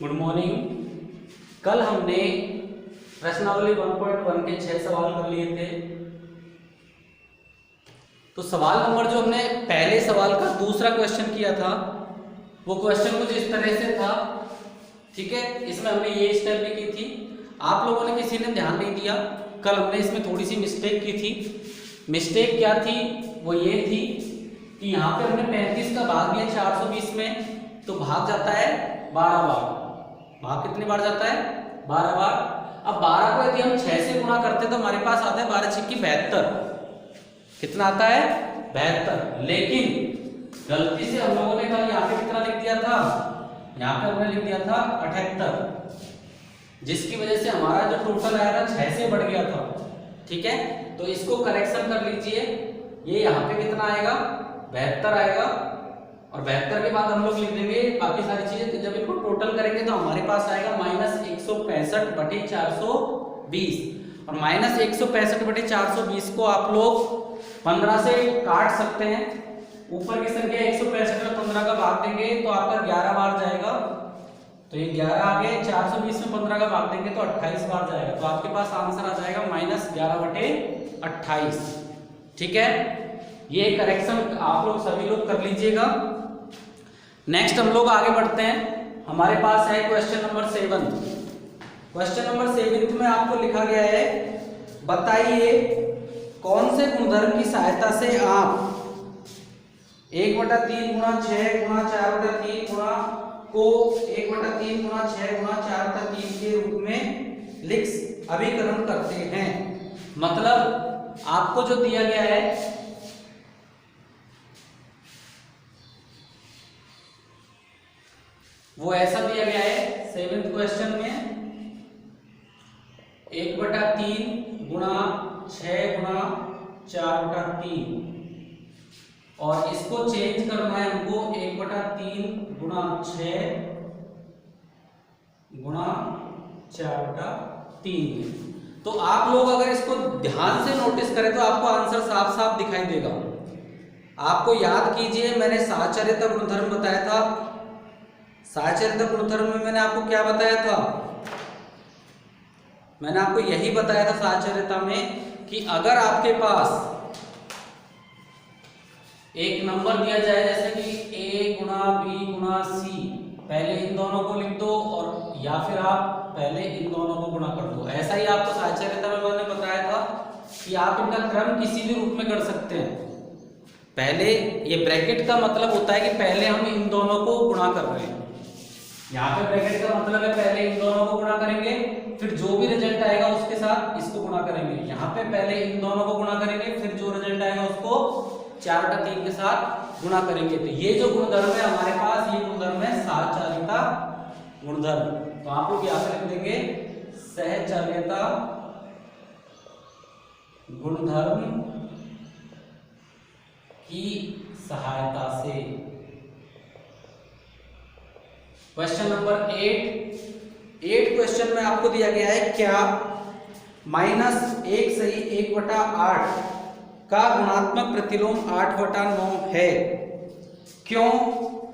Good morning. कल हमने प्रश्नावली 1.1 के 6 सवाल कर लिए थे। तो सवाल नंबर जो हमने पहले सवाल का दूसरा क्वेश्चन किया था वो क्वेश्चन कुछ इस तरह से था, ठीक है। इसमें हमने ये स्टेप भी की थी, आप लोगों ने किसी ने ध्यान नहीं दिया। कल हमने इसमें थोड़ी सी मिस्टेक की थी। मिस्टेक क्या थी? वो ये थी कि यहाँ पे हमने 35 का भाग दिया 420 में, तो भाग जाता है 12 बार। भाग कितनी बार जाता है? 12 बार। अब 12 को यदि हम 6 से गुणा करते तो हमारे पास आता है 12 छक्की 72। कितना आता है? 72। लेकिन गलती से हम लोगों ने कल यहाँ पे कितना लिख दिया था? यहाँ पे हमने लिख दिया था 78, जिसकी वजह से हमारा जो टोटल आया था 6 से बढ़ गया था, ठीक है। तो इसको करेक्शन कर लीजिए। ये यहाँ पे कितना आएगा? 72 आएगा। और 72 के बाद हम लोग लिख देंगे बाकी सारी चीजें। तो जब इनको टोटल करेंगे तो हमारे पास आएगा -165/420। और -165/420 को आप लोग 15 से काट सकते हैं। ऊपर की संख्या 165 में 15 का भाग देंगे तो आपका 11 बार जाएगा। तो ये 11 आ गए। 420 में 15 का भाग देंगे तो 28 बार जाएगा। तो आपके पास आंसर आ जाएगा -11/28, ठीक है। ये करेक्शन आप लोग सभी लोग कर लीजिएगा। नेक्स्ट हम लोग आगे बढ़ते हैं। हमारे पास है क्वेश्चन नंबर 7। क्वेश्चन नंबर 7 में आपको लिखा गया है, बताइए कौन से गुणधर्म की सहायता से आप 1/3 गुणा 6 गुणा 4/3 गुणा को 1/3 गुणा 6 गुणा 4/3 के रूप में लिख अभिकरण करते हैं। मतलब आपको जो दिया गया है वो ऐसा दिया गया है 7th क्वेश्चन में 1/3 गुणा 6 गुणा 4/3, और इसको चेंज करना है हमको 1/3 गुणा 6 गुणा 4/3। तो आप लोग अगर इसको ध्यान से नोटिस करें तो आपको आंसर साफ साफ दिखाई देगा। आपको याद कीजिए, मैंने साहचर्यता गुणधर्म बताया था। साहचर्यता गुणधर्म में मैंने आपको क्या बताया था? मैंने आपको यही बताया था साहचर्यता में कि अगर आपके पास एक नंबर दिया जाए जैसे कि a गुणा b गुणा c, पहले इन दोनों को लिख दो और या फिर आप पहले इन दोनों को गुणा कर दो। ऐसा ही आपको साहचर्यता में मैंने बताया था कि आप इनका क्रम किसी भी रूप में कर सकते हैं। पहले ये ब्रैकेट का मतलब होता है कि पहले हम इन दोनों को गुणा कर रहे हैं। यहाँ पे ब्रैकेट का मतलब है पहले इन दोनों को गुणा करेंगे, फिर जो भी रिजल्ट आएगा उसके साथ इसको गुणा करेंगे। यहाँ पे पहले इन दोनों को गुणा करेंगे, फिर जो रिजल्ट आएगा उसको 4/3 के साथ गुणा करेंगे। तो ये जो गुणधर्म है हमारे पास, ये गुणधर्म है साहचर्यता गुणधर्म। तो आप लोग यहाँ पे लिख देंगे सहचर्यता गुणधर्म की सहायता से। क्वेश्चन नंबर 8 क्वेश्चन में आपको दिया गया है, क्या -1 सही 1/8 का गुणात्मक प्रतिलोम 8/9 है? क्यों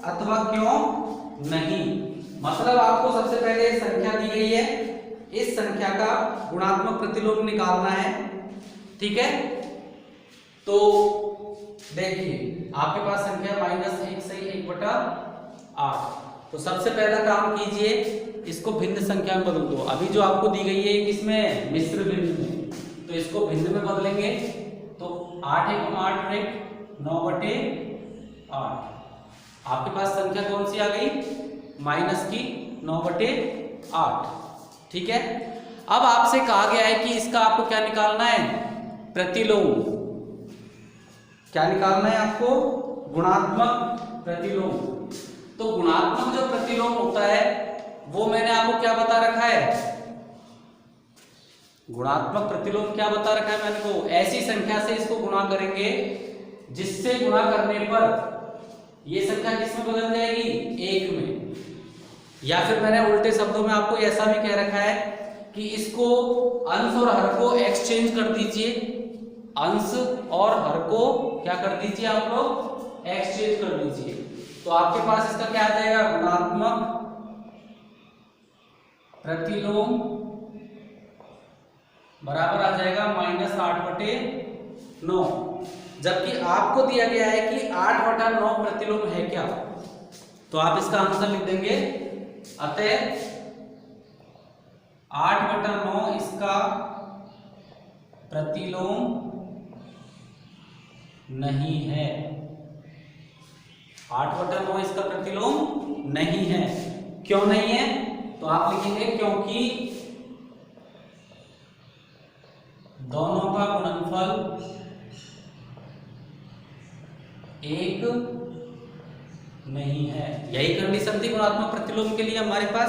अथवा क्यों नहीं? मतलब आपको सबसे पहले संख्या दी गई है, इस संख्या का गुणात्मक प्रतिलोम निकालना है, ठीक है। तो देखिए आपके पास संख्या -1 सही 1/8। तो सबसे पहला काम कीजिए, इसको भिन्न संख्या में बदल दो। अभी जो आपको दी गई है किसमें? मिश्र भिन्न में। तो इसको भिन्न में बदलेंगे तो 8 × 8 = 9/8। आपके पास संख्या कौन सी आ गई? -9/8, ठीक है। अब आपसे कहा गया है कि इसका आपको क्या निकालना है? प्रतिलोम। क्या निकालना है आपको? गुणात्मक प्रतिलोम। तो गुणात्मक जो प्रतिलोम होता है वो मैंने आपको क्या बता रखा है? गुणात्मक प्रतिलोम क्या बता रखा है मैंने को? ऐसी संख्या से इसको गुणा करेंगे जिससे गुणा करने पर ये संख्या किसमें बदल जाएगी? 1 में। या फिर मैंने उल्टे शब्दों में आपको ऐसा भी कह रखा है कि इसको अंश और हर को एक्सचेंज कर दीजिए। अंश और हर को क्या कर दीजिए आप लोग? एक्सचेंज कर दीजिए। तो आपके पास इसका क्या आ जाएगा? गुणात्मक प्रतिलोम बराबर आ जाएगा -8/9। जबकि आपको दिया गया है कि 8/9 प्रतिलोम है क्या, तो आप इसका आंसर लिख देंगे अतः 8/9 इसका प्रतिलोम नहीं है। 8/9 इसका प्रतिलोम नहीं है। क्यों नहीं है? तो आप लिखेंगे क्योंकि दोनों का गुणनफल 1 नहीं है। यही कंडीशन थी गुणात्मक प्रतिलोम के लिए हमारे पास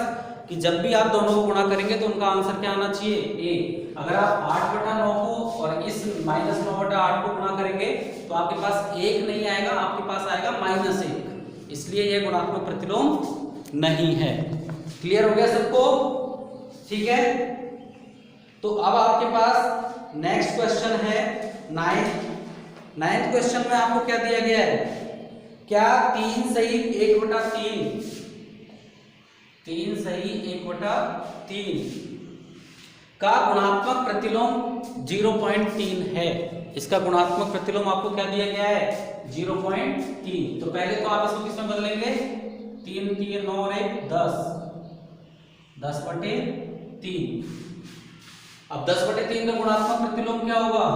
कि जब भी आप दोनों को गुणा करेंगे तो उनका आंसर क्या आना चाहिए? 1। अगर आप 8/9 को और इस -9/8 को गुणा करेंगे तो आपके पास 1 नहीं आएगा, आपके पास आएगा -1। इसलिए यह गुणात्मक प्रतिलोम नहीं है। क्लियर हो गया सबको? ठीक है। तो अब आपके पास नेक्स्ट क्वेश्चन है 9th क्वेश्चन में आपको क्या दिया गया है? क्या 3 सही 1/3 3 सही 1/3 का गुणात्मक प्रतिलोम 0.3 है? इसका गुणात्मक प्रतिलोम आपको क्या दिया गया है? 0.3। तो पहले तो आप इसको किसमें बदलेंगे? 3 3 9 और 1 10 10/3। अब 10/3 का गुणात्मक प्रतिलोम क्या होगा?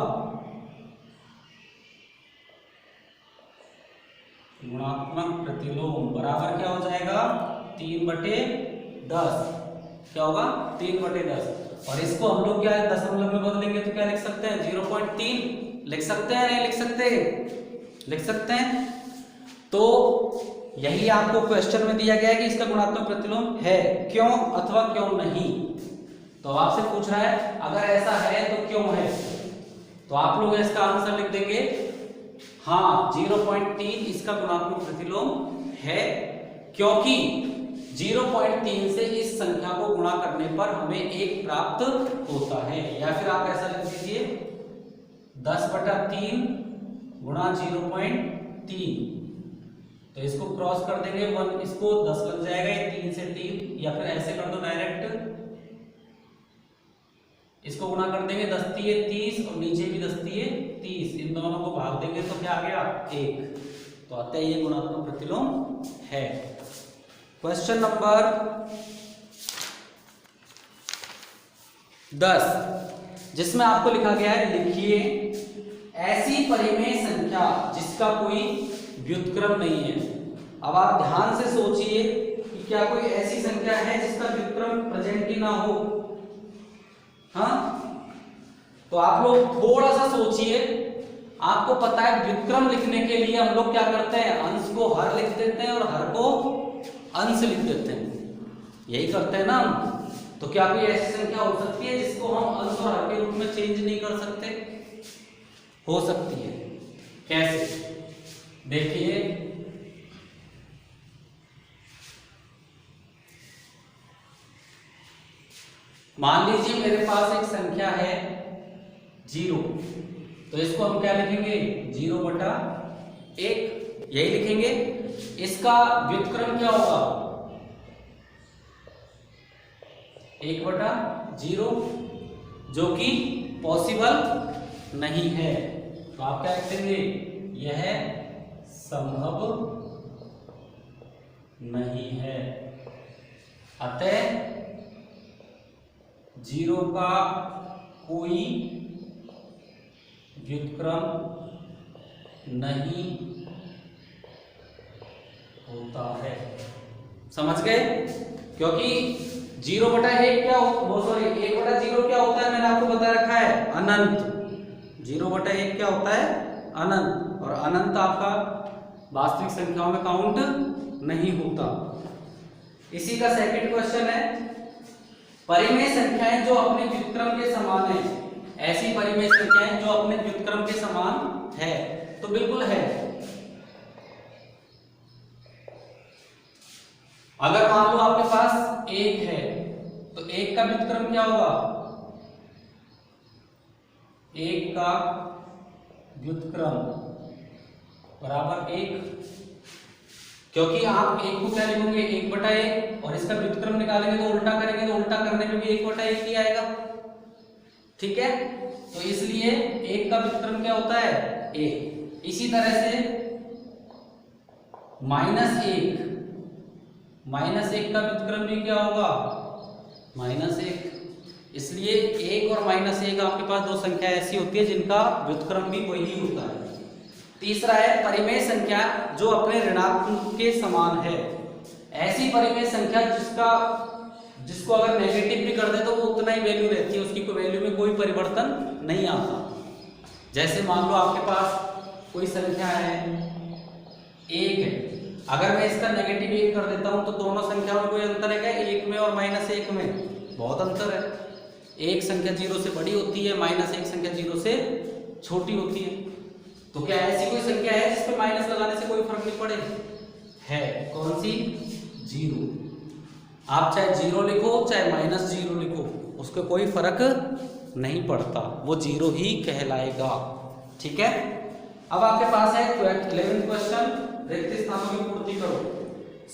गुणात्मक प्रतिलोम बराबर क्या हो जाएगा? 3/10। क्या होगा? 3/10। और इसको हम लोग क्या है दशमलव में बदलेंगे तो क्या लिख सकते हैं? 0.3 लिख सकते हैं, नहीं लिख सकते? लिख सकते हैं। तो यही आपको क्वेश्चन में दिया गया है कि इसका गुणात्मक प्रतिलोम है, क्यों अथवा क्यों नहीं। तो आपसे पूछ रहा है अगर ऐसा है तो क्यों है, तो आप लोग इसका आंसर लिख देंगे हाँ 0.3 इसका गुणात्मक प्रतिलोम है, क्योंकि 0.3 से इस संख्या को गुणा करने पर हमें 1 प्राप्त होता है। या फिर आप ऐसा लिख दीजिए 10/3 गुणा 0.3। तो इसको क्रॉस कर देंगे 1, इसको 10 लग जाएगा, ये 3 से 3, या फिर ऐसे कर दो डायरेक्ट, इसको गुणा कर देंगे 10 3 30 और नीचे भी 10 3 30, इन दोनों को भाग देंगे तो क्या आ गया? 1। तो अतः ये गुणात्मक प्रतिलोम है। क्वेश्चन नंबर 10 जिसमें आपको लिखा गया है लिखिए ऐसी परिमेय संख्या जिसका कोई व्युत्क्रम नहीं है। अब आप ध्यान से सोचिए कि क्या कोई ऐसी संख्या है जिसका व्युत्क्रम प्रेजेंट ही ना हो? हाँ, तो आप लोग थोड़ा सा सोचिए। आपको पता है व्युत्क्रम लिखने के लिए हम लोग क्या करते हैं? अंश को हर लिख देते हैं और हर को अंश लिख देते हैं, यही करते हैं ना हम। तो क्या कोई ऐसी संख्या हो सकती है जिसको हम अंश और हर के रूप में चेंज नहीं कर सकते? हो सकती है। कैसे? देखिए मान लीजिए मेरे पास एक संख्या है 0, तो इसको हम क्या लिखेंगे? 0/1 यही लिखेंगे। इसका व्युत्क्रम क्या होगा? 1/0, जो कि पॉसिबल नहीं है। तो आप क्या लिखेंगे? यह संभव नहीं है। अतः 0 का कोई व्युत्क्रम नहीं होता है। समझ गए? क्योंकि 0/1 क्या हो, 1/0 क्या होता है? मैंने आपको बता रखा है अनंत। 0/1 क्या होता है? अनंत। और अनंत आपका वास्तविक संख्याओं में काउंट नहीं होता। इसी का सेकंड क्वेश्चन है परिमेय संख्याएं जो अपने व्युत्क्रम के समान है। ऐसी परिमेय संख्याएं जो अपने व्युत्क्रम के समान है, तो बिल्कुल है। अगर मान लो आपके पास 1 है तो 1 का व्युत्क्रम क्या होगा? 1 का व्युत्क्रम बराबर 1। क्योंकि आप एक को क्या लिखोगे 1/1 और इसका व्युत्क्रम निकालेंगे तो उल्टा करेंगे तो उल्टा करने में भी 1/1 ही आएगा। ठीक है, तो इसलिए 1 का व्युत्क्रम क्या होता है 1। इसी तरह से -1, -1 का व्युत्क्रम भी क्या होगा -1। इसलिए 1 और -1 आपके पास दो संख्या ऐसी होती है जिनका व्युत्क्रम भी वही होता है। तीसरा है परिमेय संख्या जो अपने ऋणात्मक के समान है। ऐसी परिमेय संख्या जिसको अगर नेगेटिव भी कर दे तो वो उतना ही वैल्यू रहती है, उसकी कोई वैल्यू में कोई परिवर्तन नहीं आता। जैसे मान लो आपके पास कोई संख्या है 1 है, अगर मैं इसका नेगेटिव 1 कर देता हूं तो दोनों संख्याओं में कोई अंतर है क्या 1 में और -1 में? बहुत अंतर है। एक संख्या 0 से बड़ी होती है, -1 संख्या 0 से छोटी होती है। तो क्या ऐसी कोई संख्या है जिस पे माइनस लगाने से कोई फर्क नहीं पड़े? है। कौन सी? 0। आप चाहे 0 लिखो चाहे -0 लिखो, उसको कोई फर्क नहीं पड़ता, वो 0 ही कहलाएगा। ठीक है, अब आपके पास है 11th क्वेश्चन, रिक्त स्थानों की पूर्ति करो।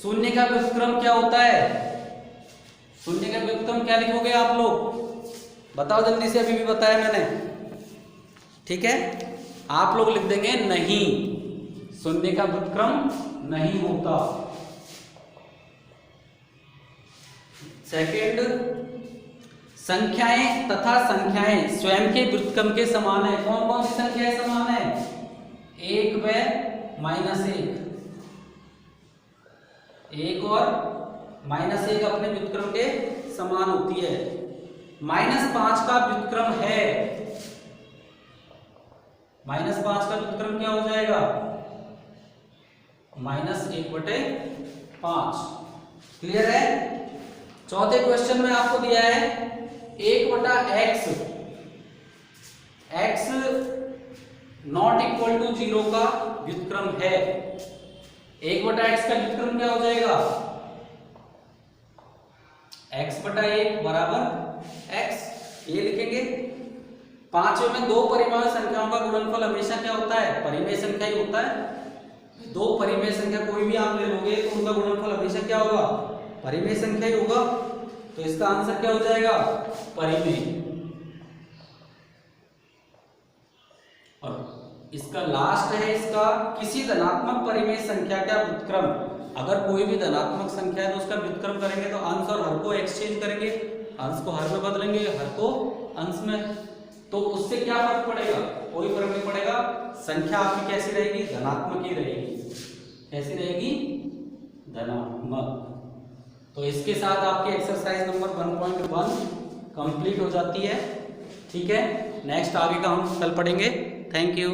शून्य का व्युत्क्रम क्या होता है? शून्य का व्युत्क्रम क्या लिखोगे आप लोग? बताओ जल्दी से, अभी भी बताया मैंने। ठीक है, आप लोग लिख देंगे नहीं, शून्य का व्युत्क्रम नहीं होता। सेकंड, संख्याएं तथा संख्याएं स्वयं के व्युत्क्रम के समान है। कौन कौन सी संख्याएं समान है? 1 व -1। 1 और -1 अपने व्युत्क्रम के समान होती है। -5 का व्युत्क्रम है, -5 का व्युत्क्रम क्या हो जाएगा? -1/5। क्लियर है? चौथे क्वेश्चन में आपको दिया है 1/x, x not equal to 0 का व्युत्क्रम है। 1/x का व्युत्क्रम क्या हो जाएगा? x/1 बराबर x, ये लिखेंगे। पांचवें में दो परिमेय संख्याओं का गुणनफल हमेशा क्या होता है? परिमेय संख्या ही होता है। दो परिमेय संख्या कोई भी आप ले लोगे तो उनका गुणनफल हमेशा क्या होगा? परिमेय संख्या ही होगा। तो इसका आंसर क्या हो जाएगा? परिमेय। और इसका लास्ट है इसका, किसी धनात्मक परिमेय संख्या का व्युत्क्रम। अगर कोई भी धनात्मक संख्या है तो उसका व्युत्क्रम करेंगे तो अंश और हर को एक्सचेंज करेंगे, अंश को हर में बदलेंगे, हर को अंश में, तो उससे क्या फर्क पड़ेगा? कोई फर्क नहीं पड़ेगा। संख्या आपकी कैसी रहेगी? धनात्मक ही रहेगी। कैसी रहेगी? धनात्मक। तो इसके साथ आपकी एक्सरसाइज नंबर 1.1 कंप्लीट हो जाती है। ठीक है, नेक्स्ट आगे का हम कल पढ़ेंगे। Thank you.